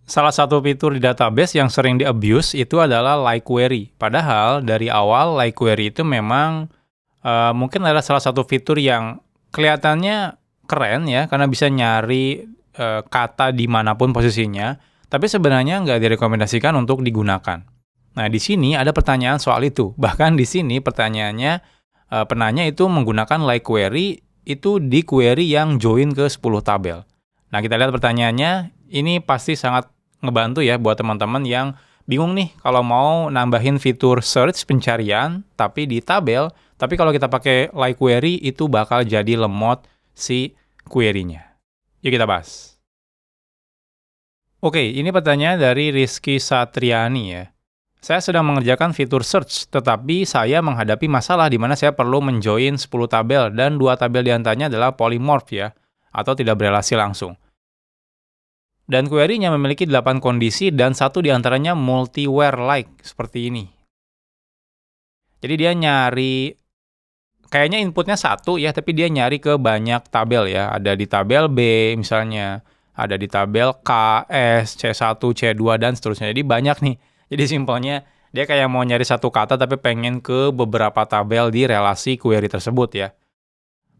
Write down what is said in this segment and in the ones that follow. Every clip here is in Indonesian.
Salah satu fitur di database yang sering di-abuse itu adalah like query. Padahal dari awal like query itu memang mungkin adalah salah satu fitur yang kelihatannya keren ya, karena bisa nyari kata dimanapun posisinya, tapi sebenarnya nggak direkomendasikan untuk digunakan. Nah, di sini ada pertanyaan soal itu. Bahkan di sini pertanyaannya, penanya itu menggunakan like query itu di query yang join ke 10 tabel. Nah, kita lihat pertanyaannya, ini pasti sangat ngebantu ya buat teman-teman yang bingung nih kalau mau nambahin fitur search pencarian tapi di tabel, tapi kalau kita pakai like query itu bakal jadi lemot si query-nya. Yuk kita bahas. Oke, ini pertanyaan dari Rizky Satriani ya. Saya sedang mengerjakan fitur search, tetapi saya menghadapi masalah di mana saya perlu menjoin 10 tabel dan 2 tabel diantaranya adalah polymorph ya, atau tidak berelasi langsung. Dan query-nya memiliki 8 kondisi dan satu diantaranya multi-where like, seperti ini. Jadi dia nyari, kayaknya inputnya satu ya, tapi dia nyari ke banyak tabel ya. Ada di tabel B misalnya, ada di tabel K, S, C1, C2, dan seterusnya. Jadi banyak nih. Jadi simpelnya, dia kayak mau nyari satu kata tapi pengen ke beberapa tabel di relasi query tersebut ya.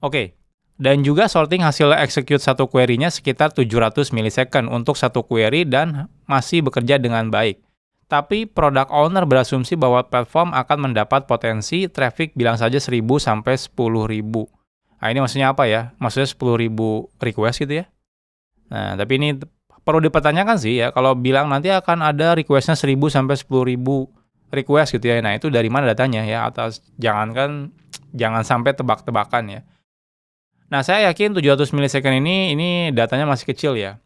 Oke. Dan juga sorting hasil execute satu query-nya sekitar 700 milisecond untuk satu query dan masih bekerja dengan baik. Tapi product owner berasumsi bahwa platform akan mendapat potensi traffic bilang saja 1000 sampai 10.000. Nah, ini maksudnya apa ya? Maksudnya 10.000 request gitu ya? Nah, tapi ini perlu dipertanyakan sih ya, kalau bilang nanti akan ada request-nya 1000 sampai 10.000 request gitu ya. Nah, itu dari mana datanya ya? Jangan sampai tebak-tebakan ya. Nah, saya yakin 700 milisecond ini datanya masih kecil ya.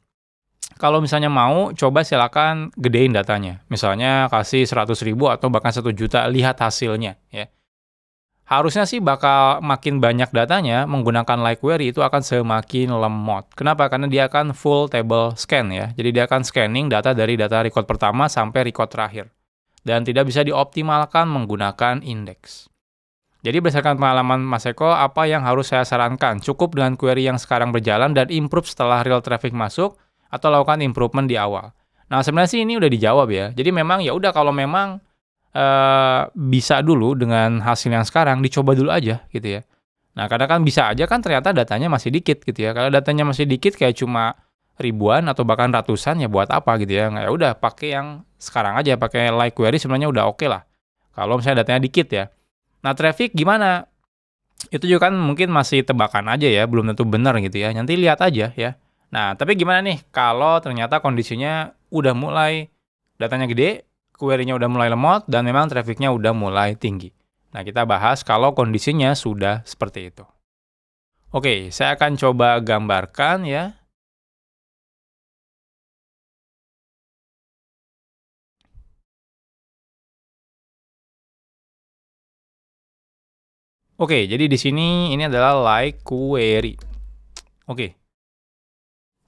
Kalau misalnya mau, coba silakan gedein datanya. Misalnya kasih 100.000 atau bahkan 1 juta, lihat hasilnya ya. Harusnya sih bakal makin banyak datanya, menggunakan like query itu akan semakin lemot. Kenapa? Karena dia akan full table scan ya. Jadi dia akan scanning data dari data record pertama sampai record terakhir. Dan tidak bisa dioptimalkan menggunakan indeks. Jadi berdasarkan pengalaman Mas Eko, apa yang harus saya sarankan? Cukup dengan query yang sekarang berjalan dan improve setelah real traffic masuk, atau lakukan improvement di awal? Nah, sebenarnya sih ini udah dijawab ya. Jadi memang ya udah, kalau memang bisa dulu dengan hasil yang sekarang, dicoba dulu aja gitu ya. Nah, kadang kan bisa aja kan ternyata datanya masih dikit gitu ya. Kalau datanya masih dikit kayak cuma ribuan atau bahkan ratusan, ya buat apa gitu ya. Nah, ya udah pakai yang sekarang aja, pakai like query sebenarnya udah oke lah. Kalau misalnya datanya dikit ya. Nah, traffic gimana? Itu juga kan mungkin masih tebakan aja ya, belum tentu benar gitu ya. Nanti lihat aja ya. Nah, tapi gimana nih kalau ternyata kondisinya udah mulai datanya gede, query-nya udah mulai lemot, dan memang traffic-nya udah mulai tinggi. Nah, kita bahas kalau kondisinya sudah seperti itu. Oke, saya akan coba gambarkan ya. Oke, jadi di sini ini adalah like query. Oke.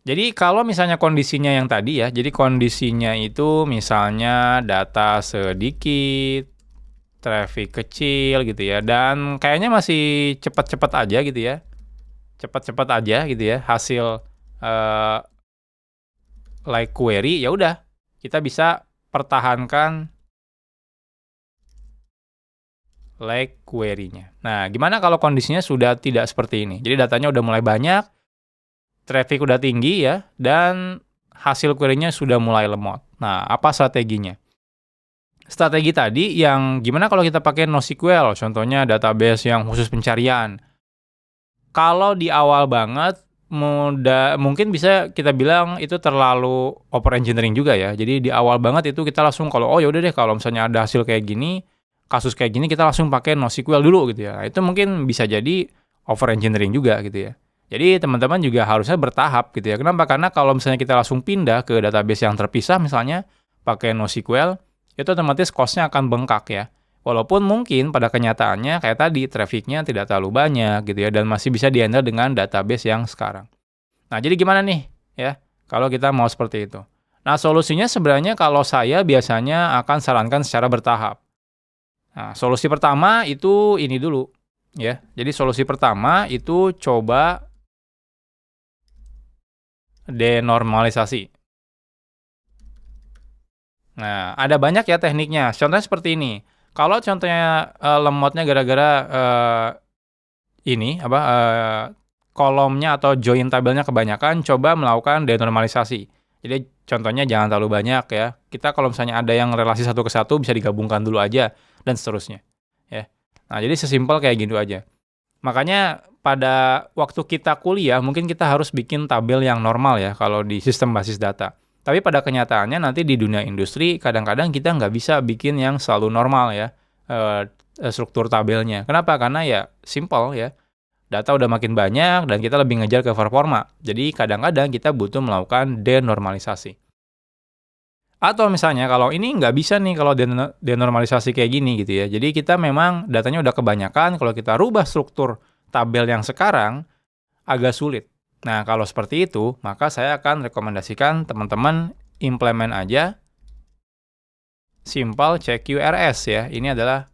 Jadi kalau misalnya kondisinya yang tadi ya, jadi kondisinya itu misalnya data sedikit, traffic kecil gitu ya, dan kayaknya masih cepat-cepat aja gitu ya. Cepat-cepat aja gitu ya hasil like query, ya udah kita bisa pertahankan like query-nya. Nah, gimana kalau kondisinya sudah tidak seperti ini? Jadi datanya udah mulai banyak, traffic udah tinggi ya, dan hasil query-nya sudah mulai lemot. Nah, apa strateginya? Strategi tadi yang gimana kalau kita pakai NoSQL, contohnya database yang khusus pencarian. Kalau di awal banget, mungkin bisa kita bilang itu terlalu over engineering juga ya. Jadi di awal banget itu kita langsung kalau, oh yaudah deh kalau misalnya ada hasil kayak gini, kasus kayak gini kita langsung pakai NoSQL dulu gitu ya. Itu mungkin bisa jadi over engineering juga gitu ya. Jadi teman-teman juga harusnya bertahap gitu ya. Kenapa? Karena kalau misalnya kita langsung pindah ke database yang terpisah misalnya pakai NoSQL, itu otomatis cost-nya akan bengkak ya. Walaupun mungkin pada kenyataannya kayak tadi traffic-nya tidak terlalu banyak gitu ya, dan masih bisa di-handle dengan database yang sekarang. Nah, jadi gimana nih ya kalau kita mau seperti itu? Nah, solusinya sebenarnya kalau saya biasanya akan sarankan secara bertahap. Nah, solusi pertama itu ini dulu ya. Jadi solusi pertama itu coba denormalisasi. Nah, ada banyak ya tekniknya. Contohnya seperti ini. Kalau contohnya lemotnya gara-gara ini apa kolomnya atau join tabelnya kebanyakan, coba melakukan denormalisasi. Jadi contohnya jangan terlalu banyak ya. Kita kalau misalnya ada yang relasi satu ke satu bisa digabungkan dulu aja dan seterusnya. Ya. Nah, jadi sesimpel kayak gitu aja. Makanya pada waktu kita kuliah mungkin kita harus bikin tabel yang normal ya kalau di sistem basis data. Tapi pada kenyataannya nanti di dunia industri kadang-kadang kita nggak bisa bikin yang selalu normal ya struktur tabelnya. Kenapa? Karena ya simple ya. Data udah makin banyak dan kita lebih ngejar ke performa. Jadi kadang-kadang kita butuh melakukan denormalisasi. Atau misalnya kalau ini nggak bisa nih kalau denormalisasi kayak gini gitu ya. Jadi kita memang datanya udah kebanyakan, kalau kita rubah struktur tabel yang sekarang agak sulit. Nah, kalau seperti itu, maka saya akan rekomendasikan teman-teman implement aja simple CQRS ya. Ini adalah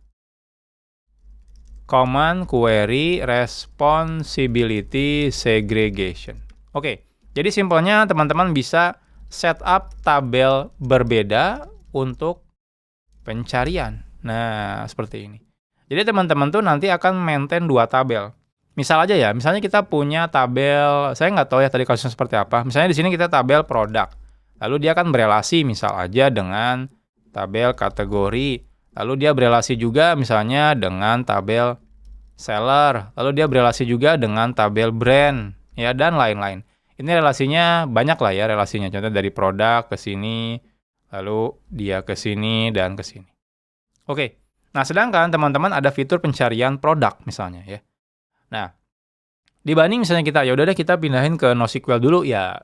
Command Query Responsibility Segregation. Oke, jadi simpelnya teman-teman bisa setup tabel berbeda untuk pencarian. Nah, seperti ini. Jadi teman-teman tuh nanti akan maintain 2 tabel. Misal aja ya, misalnya kita punya tabel, saya nggak tahu ya tadi kasusnya seperti apa. Misalnya di sini kita tabel produk. Lalu dia akan berelasi misal aja dengan tabel kategori. Lalu dia berelasi juga misalnya dengan tabel seller. Lalu dia berelasi juga dengan tabel brand, ya, dan lain-lain. Ini relasinya banyak lah ya relasinya. Contoh dari produk ke sini, lalu dia ke sini, dan ke sini. Oke, nah sedangkan teman-teman ada fitur pencarian produk misalnya ya. Nah, dibanding misalnya kita, ya udah deh kita pindahin ke NoSQL dulu, ya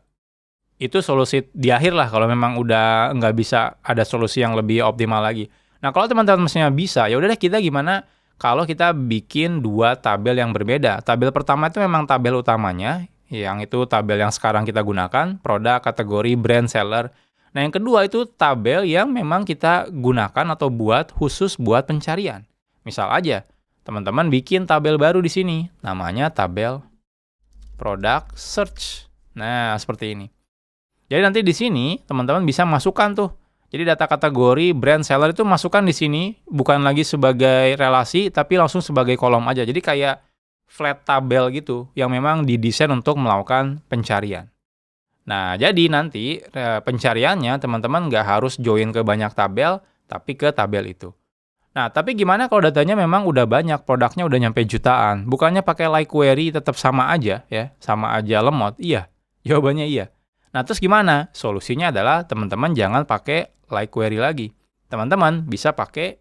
itu solusi di akhir lah kalau memang udah nggak bisa ada solusi yang lebih optimal lagi. Nah, kalau teman-teman misalnya bisa, ya udah deh kita gimana kalau kita bikin 2 tabel yang berbeda. Tabel pertama itu memang tabel utamanya, yang itu tabel yang sekarang kita gunakan, produk, kategori, brand, seller. Nah, yang kedua itu tabel yang memang kita gunakan atau buat khusus buat pencarian. Misal aja, teman-teman bikin tabel baru di sini, namanya tabel product search. Nah, seperti ini. Jadi nanti di sini teman-teman bisa masukkan tuh. Jadi data kategori brand seller itu masukkan di sini bukan lagi sebagai relasi tapi langsung sebagai kolom aja. Jadi kayak flat tabel gitu yang memang didesain untuk melakukan pencarian. Nah, jadi nanti pencariannya teman-teman nggak harus join ke banyak tabel tapi ke tabel itu. Nah, tapi gimana kalau datanya memang udah banyak, produknya udah nyampe jutaan? Bukannya pakai like query tetap sama aja ya, sama aja lemot? Iya, jawabannya iya. Nah, terus gimana? Solusinya adalah teman-teman jangan pakai like query lagi. Teman-teman bisa pakai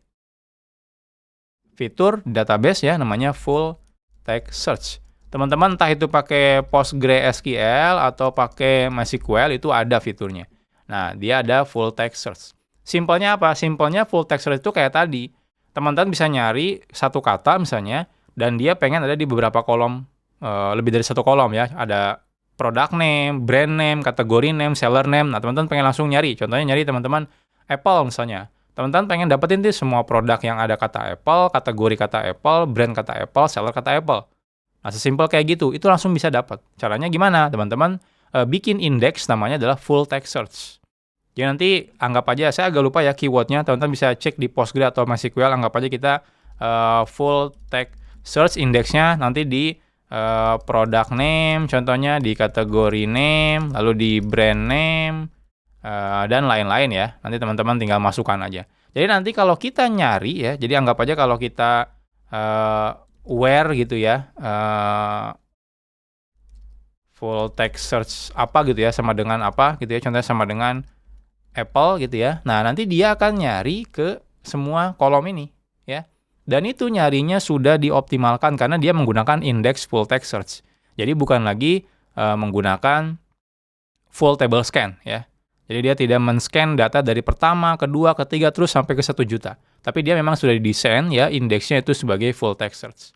fitur database ya, namanya full text search. Teman-teman entah itu pakai PostgreSQL atau pakai MySQL, itu ada fiturnya. Nah, dia ada full text search. Simpelnya apa? Simpelnya full text search itu kayak tadi. Teman-teman bisa nyari satu kata misalnya, dan dia pengen ada di beberapa kolom, lebih dari satu kolom ya. Ada product name, brand name, kategori name, seller name. Nah, teman-teman pengen langsung nyari. Contohnya nyari teman-teman Apple misalnya. Teman-teman pengen dapetin tuh semua produk yang ada kata Apple, kategori kata Apple, brand kata Apple, seller kata Apple. Nah, sesimpel kayak gitu, itu langsung bisa dapat. Caranya gimana? Teman-teman bikin indeks namanya adalah full text search. Jadi nanti anggap aja, saya agak lupa ya keywordnya, teman-teman bisa cek di Postgre atau MySQL, anggap aja kita full text search indeksnya nanti di product name, contohnya di kategori name, lalu di brand name, dan lain-lain ya. Nanti teman-teman tinggal masukkan aja. Jadi nanti kalau kita nyari ya, jadi anggap aja kalau kita where gitu ya, full text search apa gitu ya, sama dengan apa gitu ya, contohnya sama dengan Apple gitu ya. Nah, nanti dia akan nyari ke semua kolom ini ya. Dan itu nyarinya sudah dioptimalkan karena dia menggunakan indeks full text search. Jadi bukan lagi menggunakan full table scan ya. Jadi dia tidak men-scan data dari pertama, kedua, ketiga terus sampai ke 1 juta. Tapi dia memang sudah didesain ya indeksnya itu sebagai full text search.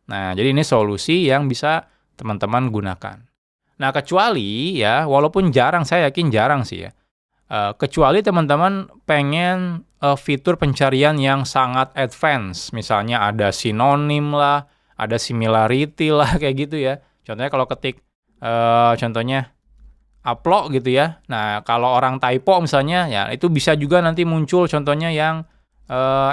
Nah, jadi ini solusi yang bisa teman-teman gunakan. Nah, kecuali ya, walaupun jarang, saya yakin jarang sih ya. Kecuali teman-teman pengen fitur pencarian yang sangat advance, misalnya ada sinonim lah, ada similarity lah, kayak gitu ya. Contohnya kalau ketik, contohnya upload gitu ya. Nah, kalau orang typo misalnya, ya itu bisa juga nanti muncul contohnya yang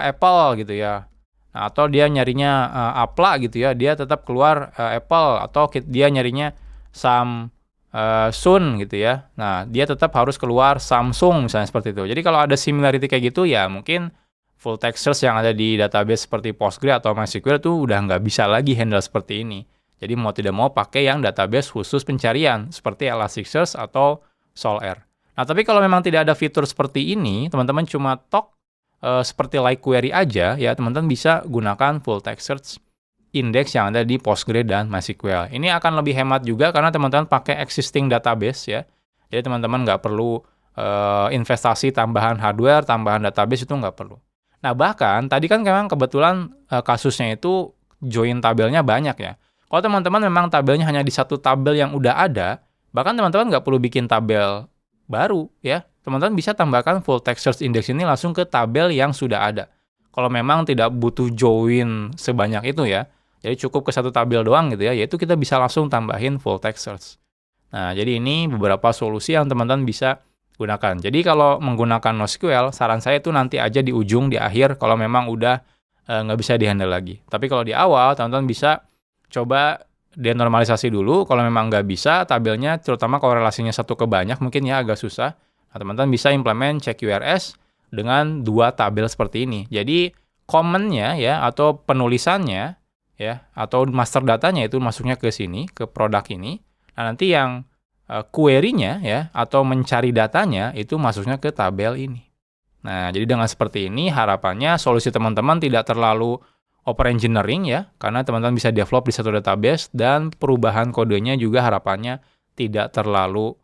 Apple gitu ya. Nah, atau dia nyarinya Apple gitu ya, dia tetap keluar Apple, atau dia nyarinya Samsung gitu ya. Nah, dia tetap harus keluar Samsung misalnya seperti itu. Jadi kalau ada similarity kayak gitu ya mungkin full text search yang ada di database seperti Postgre atau MySQL tuh udah nggak bisa lagi handle seperti ini. Jadi mau tidak mau pakai yang database khusus pencarian seperti Elasticsearch atau Solr. Nah, tapi kalau memang tidak ada fitur seperti ini, teman-teman cuma seperti like query aja, ya teman-teman bisa gunakan full text search index yang ada di Postgre dan MySQL. Ini akan lebih hemat juga karena teman-teman pakai existing database ya. Jadi teman-teman nggak perlu investasi tambahan hardware, tambahan database itu nggak perlu. Nah, bahkan tadi kan memang kebetulan kasusnya itu join tabelnya banyak ya. Kalau teman-teman memang tabelnya hanya di satu tabel yang udah ada, bahkan teman-teman nggak perlu bikin tabel baru ya. Teman-teman bisa tambahkan full text search index ini langsung ke tabel yang sudah ada. Kalau memang tidak butuh join sebanyak itu ya, jadi cukup ke satu tabel doang gitu ya, yaitu kita bisa langsung tambahin full text search. Nah, jadi ini beberapa solusi yang teman-teman bisa gunakan. Jadi kalau menggunakan NoSQL, saran saya itu nanti aja di ujung, di akhir, kalau memang udah nggak bisa dihandle lagi. Tapi kalau di awal, teman-teman bisa coba denormalisasi dulu. Kalau memang nggak bisa, tabelnya terutama kalau relasinya satu ke banyak mungkin ya agak susah. Nah, teman-teman bisa implement check URS dengan dua tabel seperti ini. Jadi comment-nya ya atau penulisannya ya atau master datanya itu masuknya ke sini, ke produk ini. Nah, nanti yang query-nya ya atau mencari datanya itu masuknya ke tabel ini. Nah, jadi dengan seperti ini harapannya solusi teman-teman tidak terlalu over engineering ya, karena teman-teman bisa develop di satu database dan perubahan kodenya juga harapannya tidak terlalu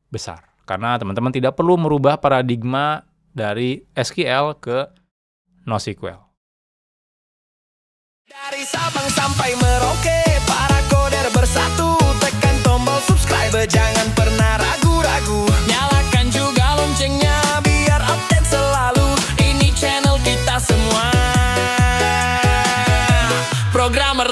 besar. Karena teman-teman tidak perlu merubah paradigma dari SQL ke NoSQL. Dari Sabang sampai Merauke, para coder bersatu, tekan tombol subscribe, jangan pernah ragu-ragu. Nyalakan juga loncengnya biar update selalu. Ini channel kita semua. Programmer